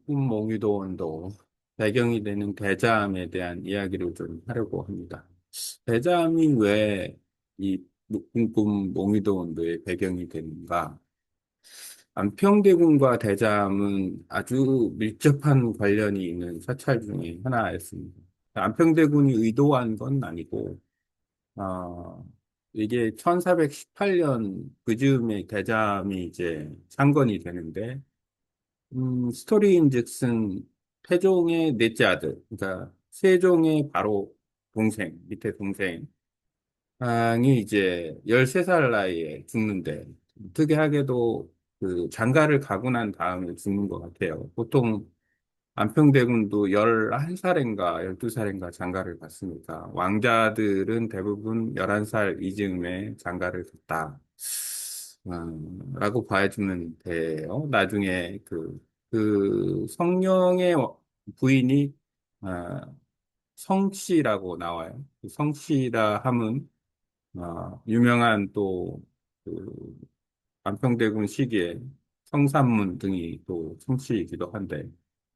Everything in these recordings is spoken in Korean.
꿈몽유도원도 배경이 되는 대잠에 대한 이야기를 좀 하려고 합니다. 대잠이 왜 이 꿈몽유도원도의 배경이 되는가? 안평대군과 대잠은 아주 밀접한 관련이 있는 사찰 중에 하나였습니다. 안평대군이 의도한 건 아니고, 이게 1418년 그즈음에 대잠이 이제 창건이 되는데, 스토리인즉슨 태종의 넷째 아들, 그러니까 세종의 바로 동생, 밑에 동생이 이제 13살 나이에 죽는데, 특이하게도 그 장가를 가고 난 다음에 죽는 것 같아요. 보통 안평대군도 11살인가 12살인가 장가를 갔으니까 왕자들은 대부분 11살 이즈음에 장가를 갔다. 라고 봐주면 돼요. 나중에 그 성령의 부인이 아, 성씨라고 나와요. 그 성씨라 함은 유명한 또 그 안평대군 시기에 성산문 등이 또 성씨이기도 한데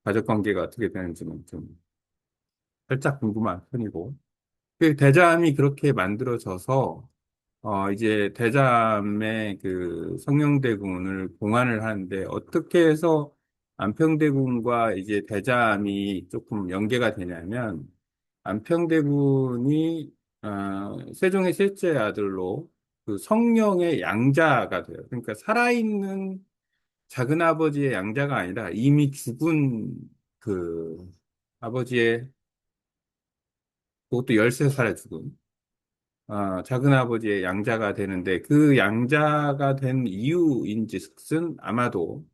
가족 관계가 어떻게 되는지는 좀 살짝 궁금한 편이고 그 대잠이 그렇게 만들어져서 이제 대잠의 그 성령대군을 봉안을 하는데 어떻게 해서 안평대군과 이제 대잠이 조금 연계가 되냐면 안평대군이 세종의 셋째 아들로 그 성령의 양자가 돼요. 그러니까 살아있는 작은아버지의 양자가 아니라 이미 죽은 그 아버지의 그것도 13살에 죽은 작은아버지의 양자가 되는데 그 양자가 된 이유인즉슨 아마도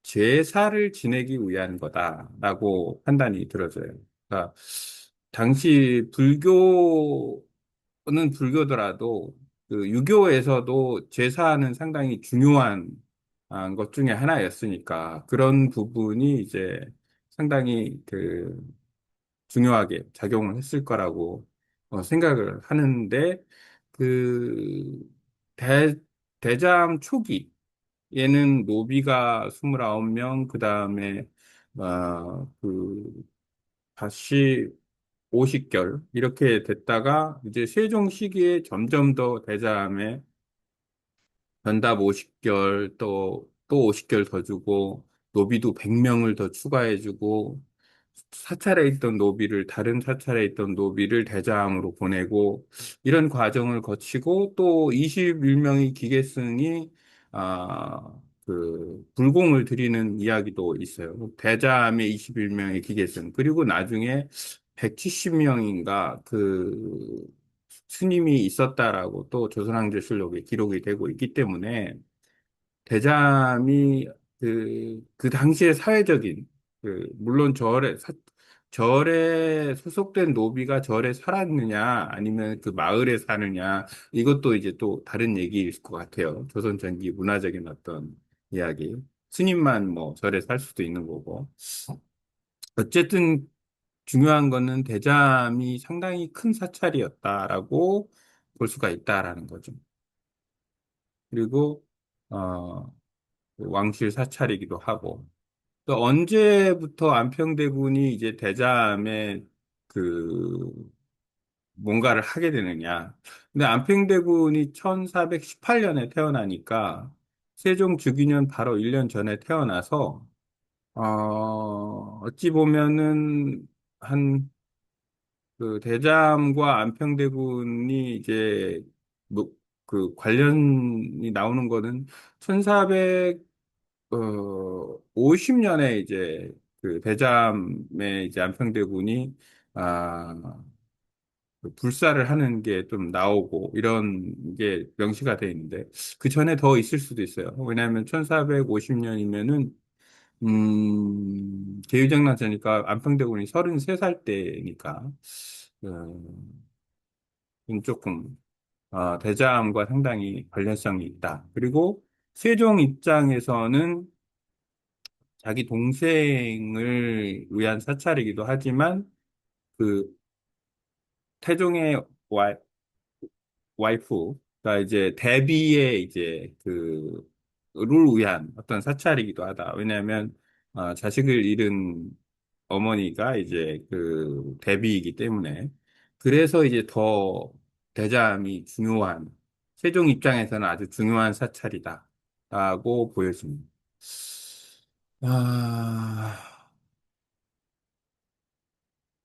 제사를 지내기 위한 거다라고 판단이 들어져요. 그러니까 당시 불교는 불교더라도 그 유교에서도 제사는 상당히 중요한 것 중에 하나였으니까 그런 부분이 이제 상당히 중요하게 작용을 했을 거라고 생각을 하는데 그 대, 대잠 초기 얘는 노비가 29명 그다음에 다시 50결 이렇게 됐다가 이제 세종 시기에 점점 더 대잠에 변답 50결 또 50결 더 주고 노비도 100명을 더 추가해주고 사찰에 있던 노비를 다른 사찰에 있던 노비를 대장으로 보내고 이런 과정을 거치고 또 21명의 기계승이 불공을 드리는 이야기도 있어요. 대자암의 21명의 기계승 그리고 나중에 170명인가 그 스님이 있었다라고 또 조선왕조실록에 기록이 되고 있기 때문에 대잠이 그 당시의 사회적인, 물론 절에 소속된 노비가 절에 살았느냐, 아니면 그 마을에 사느냐, 이것도 이제 또 다른 얘기일 것 같아요. 조선 전기 문화적인 어떤 이야기. 스님만 뭐 절에 살 수도 있는 거고. 어쨌든 중요한 거는 대잠이 상당히 큰 사찰이었다라고 볼 수가 있다라는 거죠. 그리고, 어, 왕실 사찰이기도 하고. 또 언제부터 안평대군이 이제 대잠에 그 뭔가를 하게 되느냐. 근데 안평대군이 1418년에 태어나니까 세종 주기년 바로 1년 전에 태어나서 어찌 보면은 한 그 대잠과 안평대군이 이제 뭐 그 관련이 나오는 거는 1400 50년에 이제 그 대잠의 이제 안평대군이 아, 그 불사를 하는 게 좀 나오고 이런 게 명시가 돼 있는데 그 전에 더 있을 수도 있어요. 왜냐하면 1450년이면은 개유정난자니까 안평대군이 33살 때니까 조금 대잠과 상당히 관련성이 있다. 그리고 세종 입장에서는 자기 동생을 위한 사찰이기도 하지만 그 태종의 와이프가 이제 대비의 이제 를 위한 어떤 사찰이기도 하다. 왜냐하면 자식을 잃은 어머니가 이제 그 대비이기 때문에 그래서 이제 더 대잠이 중요한 세종 입장에서는 아주 중요한 사찰이다라고 보여집니다. 아,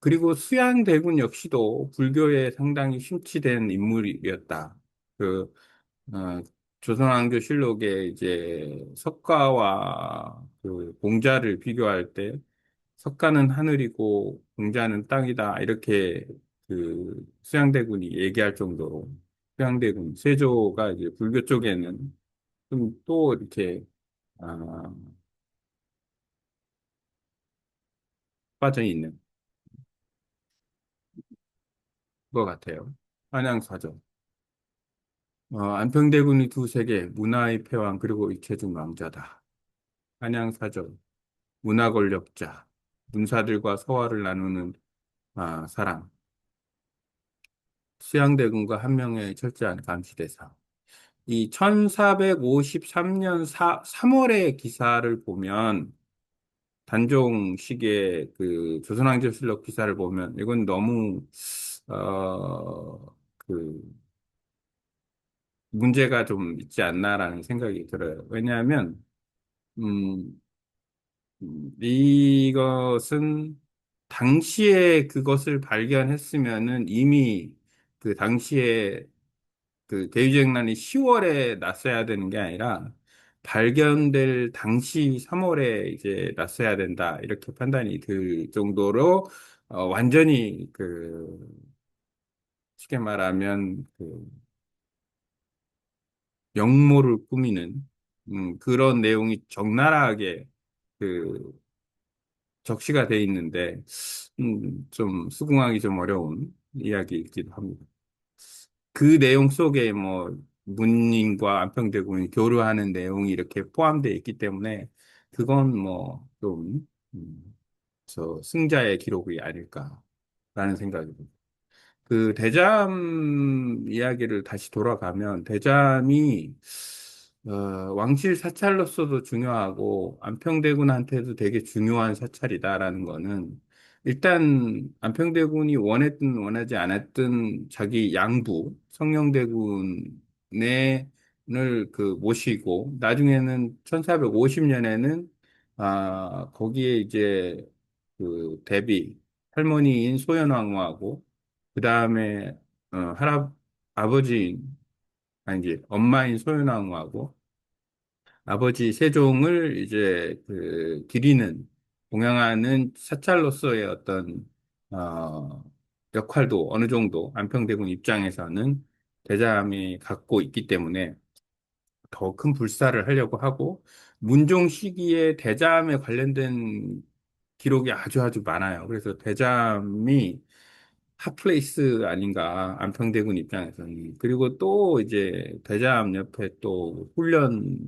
그리고 수양대군 역시도 불교에 상당히 심취된 인물이었다. 그, 어, 조선왕조실록에 이제 석가와 그 공자를 비교할 때 석가는 하늘이고 공자는 땅이다. 이렇게 그 수양대군이 얘기할 정도로 수양대군, 세조가 이제 불교 쪽에는 좀 또 이렇게 아, 빠져 있는 것 같아요. 한양사죠. 안평대군이 두 세계, 문화의 패왕, 그리고 잊혀진 왕자다. 한양사죠. 문화 권력자, 문사들과 서화를 나누는 사람, 수양대군과 한 명의 철저한 감시대사. 이 1453년 3월의 기사를 보면, 단종식의 그 조선왕조실록 기사를 보면, 이건 너무, 그, 문제가 좀 있지 않나라는 생각이 들어요. 왜냐하면, 음, 이것은 당시에 그것을 발견했으면은 이미 그 당시에 그 대유쟁난이 10월에 났어야 되는 게 아니라 발견될 당시 3월에 이제 났어야 된다. 이렇게 판단이 들 정도로 완전히 그 쉽게 말하면 그 역모를 꾸미는 그런 내용이 적나라하게 그 적시가 돼 있는데, 좀 수긍하기 좀 어려운 이야기이기도 합니다. 그 내용 속에 뭐, 문인과 안평대군이 교류하는 내용이 이렇게 포함되어 있기 때문에, 그건 뭐, 좀, 저, 승자의 기록이 아닐까라는 생각이 듭니다. 그 대잠 이야기를 다시 돌아가면 대잠이 왕실 사찰로서도 중요하고 안평대군한테도 되게 중요한 사찰이다라는 거는 일단 안평대군이 원했든 원하지 않았든 자기 양부 성령대군을 그 모시고 나중에는 1450년에는 거기에 이제 그 대비 할머니인 소현왕후하고 그 다음에 아버지 아니 이제 엄마인 소현왕후하고 아버지 세종을 이제 그 기리는 봉양하는 사찰로서의 어떤 어, 역할도 어느 정도 안평대군 입장에서는 대잠이 갖고 있기 때문에 더 큰 불사를 하려고 하고 문종 시기에 대잠에 관련된 기록이 아주 아주 많아요. 그래서 대잠이 핫플레이스 아닌가 안평대군 입장에서는 그리고 또 이제 대잠 옆에 또 훈련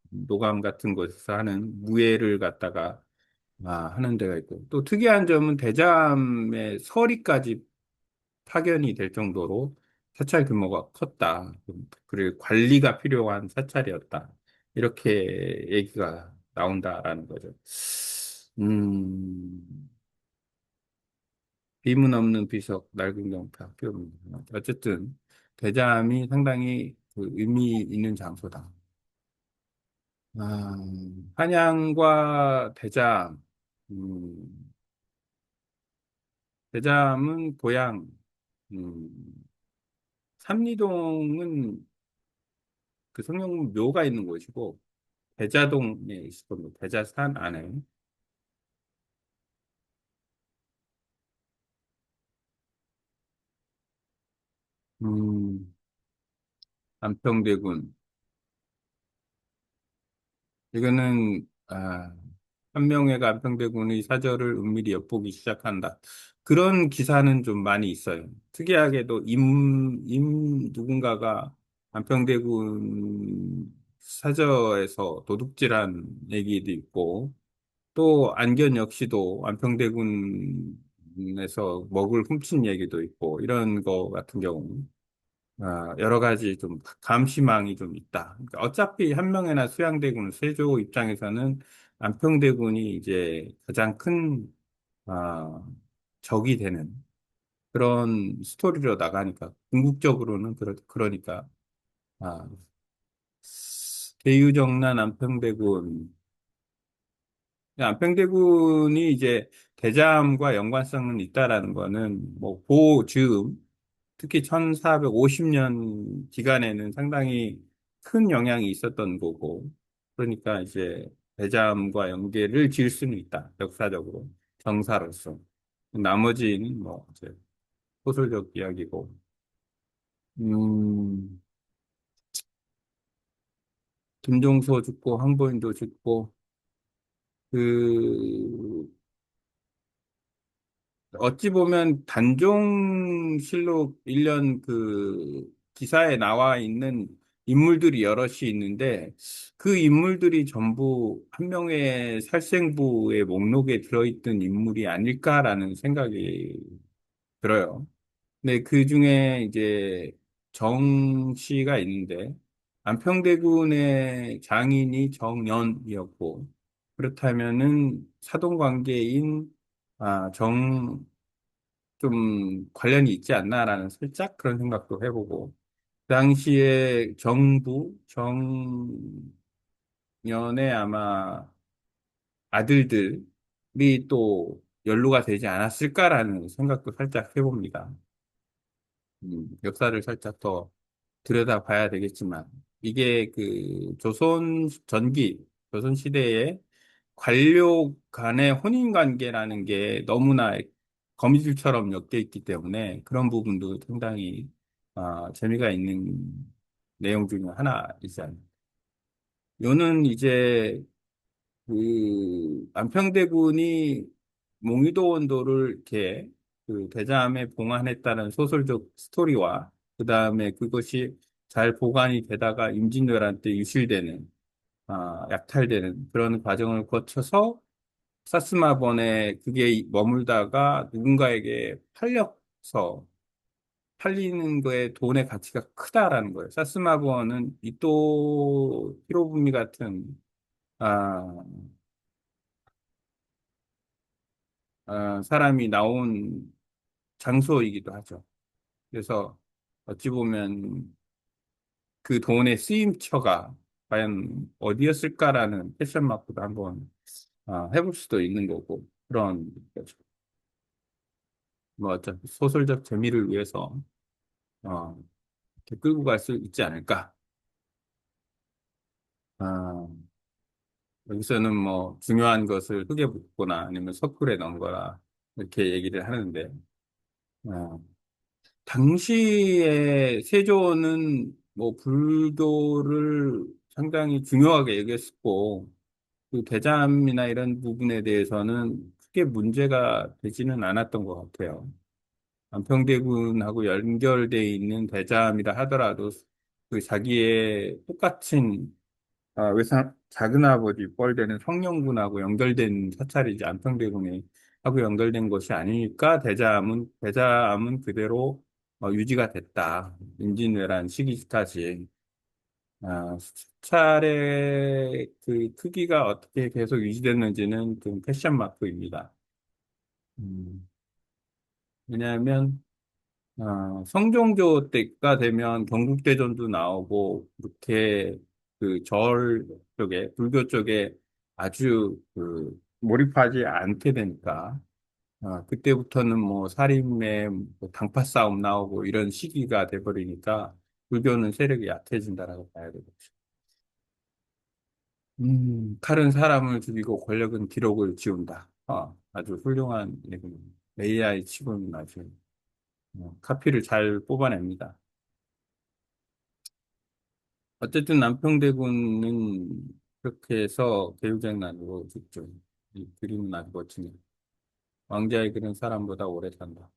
노감 같은 곳에서 하는 무예를 갖다가 하는 데가 있고 또 특이한 점은 대잠의 서리까지 파견이 될 정도로 사찰 규모가 컸다. 그리고 관리가 필요한 사찰이었다. 이렇게 얘기가 나온다라는 거죠. 음, 비문 없는 비석, 낡은 경파, 학교. 어쨌든, 대잠이 상당히 그 의미 있는 장소다. 아, 한양과 대잠, 음, 대잠은 고향, 음, 삼리동은 그 성령 묘가 있는 곳이고, 대자동에 있을 겁니다. 대자산 안에. 음, 안평대군. 이거는, 한명회가 안평대군의 사절을 은밀히 엿보기 시작한다. 그런 기사는 좀 많이 있어요. 특이하게도 누군가가 안평대군 사저에서 도둑질한 얘기도 있고, 또 안견 역시도 안평대군에서 먹을 훔친 얘기도 있고, 이런 거 같은 경우. 여러 가지 좀 감시망이 좀 있다. 그러니까 어차피 한명회나 수양대군 세조 입장에서는 안평대군이 이제 가장 큰, 아, 적이 되는 그런 스토리로 나가니까, 궁극적으로는 그러니까, 아, 대유정난 안평대군, 안평대군이 이제 대잠과 연관성은 있다라는 거는 즈음, 특히 1450년 기간에는 상당히 큰 영향이 있었던 거고, 그러니까 이제 대잠과 연계를 지을 수는 있다, 역사적으로, 정사로서. 나머지는 이제 소설적 이야기고, 음, 김종서 죽고, 황보인도 죽고, 그, 어찌 보면 단종실록 1년 그 기사에 나와 있는 인물들이 여럿이 있는데 그 인물들이 전부 한 명의 살생부의 목록에 들어있던 인물이 아닐까라는 생각이 들어요. 근데 그 중에 이제 정 씨가 있는데 안평대군의 장인이 정연이었고 그렇다면은 사돈관계인 좀 관련이 있지 않나라는 살짝 그런 생각도 해보고, 그 당시에 정년의 아마 아들들이 또 연루가 되지 않았을까라는 생각도 살짝 해봅니다. 역사를 살짝 더 들여다 봐야 되겠지만, 이게 그 조선 시대에 관료 간의 혼인 관계라는 게 너무나 거미줄처럼 엮여 있기 때문에 그런 부분도 상당히 재미가 있는 내용 중에 하나이지 않나요? 요는 이제 그 안평대군이 몽유도 원도를 이렇게 그 대잠에 봉안했다는 소설적 스토리와 그 다음에 그것이 잘 보관이 되다가 임진왜란 때 유실되는 약탈되는 그런 과정을 거쳐서 사스마번에 그게 머물다가 누군가에게 팔리는 거에 돈의 가치가 크다라는 거예요. 사스마번은 이토 히로부미 같은 아, 사람이 나온 장소이기도 하죠. 그래서 어찌 보면 그 돈의 쓰임처가 과연 어디였을까라는 패션 마크도 한번 해볼 수도 있는 거고 그런 거죠. 어차피 소설적 재미를 위해서 어, 이렇게 끌고 갈 수 있지 않을까. 아, 여기서는 중요한 것을 흙에 묻거나 아니면 석굴에 넣거나 이렇게 얘기를 하는데 어, 당시에 세조는 불교를 상당히 중요하게 여겼고 그 대잠이나 이런 부분에 대해서는 크게 문제가 되지는 않았던 것 같아요. 안평대군하고 연결돼 있는 대잠이라 하더라도 그 자기의 똑같은 외상 작은아버지 뻘되는 성령군하고 연결된 사찰이지 안평대군이 하고 연결된 것이 아니니까 대잠은 그대로 유지가 됐다. 임진왜란 시기까지. 사찰의 그 크기가 어떻게 계속 유지됐는지는 좀 패션 마크입니다. 음, 왜냐하면 성종조 때가 되면 경국대전도 나오고, 이렇게 그 절 쪽에, 불교 쪽에 아주 그 몰입하지 않게 되니까, 그때부터는 살인매, 당파 싸움 나오고 이런 시기가 돼버리니까, 불교는 세력이 약해진다라고 봐야 되겠죠. 칼은 사람을 죽이고 권력은 기록을 지운다. 아주 훌륭한 얘기입니다. AI 치고는 아주 카피를 잘 뽑아냅니다. 어쨌든 남평대군은 그렇게 해서 개유장 나누고 죽죠. 이 그림은 아주 멋지네. 왕자의 그린 사람보다 오래 산다.